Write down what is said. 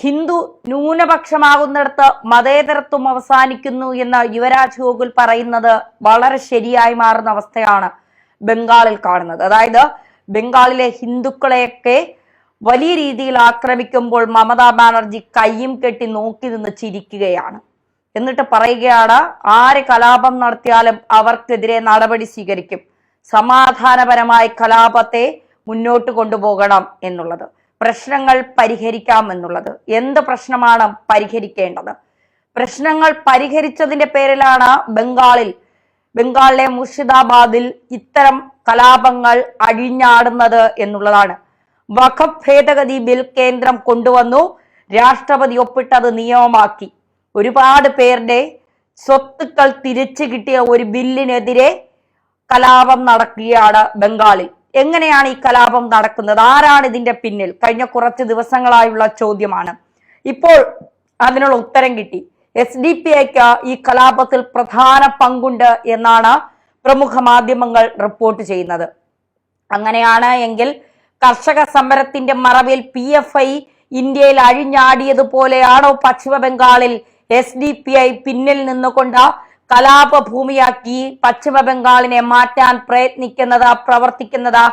ഹിന്ദു ന്യൂനപക്ഷമാകുന്നിടത്ത് മതേതരത്വം അവസാനിക്കുന്നു എന്ന് യുവരാജ് ഗോകുൽ പറയുന്നത് വളരെ ശരിയായി മാറുന്ന അവസ്ഥയാണ് ബംഗാളിൽ കാണുന്നത്. അതായത് ബംഗാളിലെ ഹിന്ദുക്കളെയൊക്കെ വലിയ രീതിയിൽ ആക്രമിക്കുമ്പോൾ മമതാ ബാനർജി കയ്യും കെട്ടി നോക്കി നിന്ന് ചിരിക്കുകയാണ്. എന്നിട്ട് പറയുകയാണ്, ആര് കലാപം നടത്തിയാലും അവർക്കെതിരെ നടപടി സ്വീകരിക്കും, സമാധാനപരമായി കലാപത്തെ മുന്നോട്ട് കൊണ്ടുപോകണം എന്നുള്ളത്, പ്രശ്നങ്ങൾ പരിഹരിക്കാം എന്നുള്ളത്. എന്ത് പ്രശ്നമാണ് പരിഹരിക്കേണ്ടത്? പ്രശ്നങ്ങൾ പരിഹരിച്ചതിന്റെ പേരിലാണ് ബംഗാളിലെ മുർഷിദാബാദിൽ ഇത്തരം കലാപങ്ങൾ അഴിഞ്ഞാടുന്നത് എന്നുള്ളതാണ്. വഖഫ് ഭേദഗതി ബിൽ കേന്ദ്രം കൊണ്ടുവന്നു, രാഷ്ട്രപതി ഒപ്പിട്ടത് നിയമമാക്കി. ഒരുപാട് പേരുടെ സ്വത്തുക്കൾ തിരിച്ചു കിട്ടിയ ഒരു ബില്ലിനെതിരെ കലാപം നടക്കുകയാണ് ബംഗാളിൽ. എങ്ങനെയാണ് ഈ കലാപം നടക്കുന്നത്? ആരാണ് ഇതിന്റെ പിന്നിൽ? കഴിഞ്ഞ കുറച്ച് ദിവസങ്ങളായുള്ള ചോദ്യമാണ്. ഇപ്പോൾ അതിനുള്ള ഉത്തരം കിട്ടി. SDPIക്ക് ഈ കലാപത്തിൽ പ്രധാന പങ്കുണ്ട് എന്നാണ് പ്രമുഖ മാധ്യമങ്ങൾ റിപ്പോർട്ട് ചെയ്യുന്നത്. അങ്ങനെയാണ് എങ്കിൽ കർഷക സമരത്തിന്റെ മറവിൽ PFI ഇന്ത്യയിൽ അഴിഞ്ഞാടിയതുപോലെയാണോ പശ്ചിമ ബംഗാളിൽ SDPI പിന്നിൽ നിന്നുകൊണ്ട് കലാപഭൂമിയാക്കി പശ്ചിമ ബംഗാളിനെ മാറ്റാൻ പ്രവർത്തിക്കുന്നത്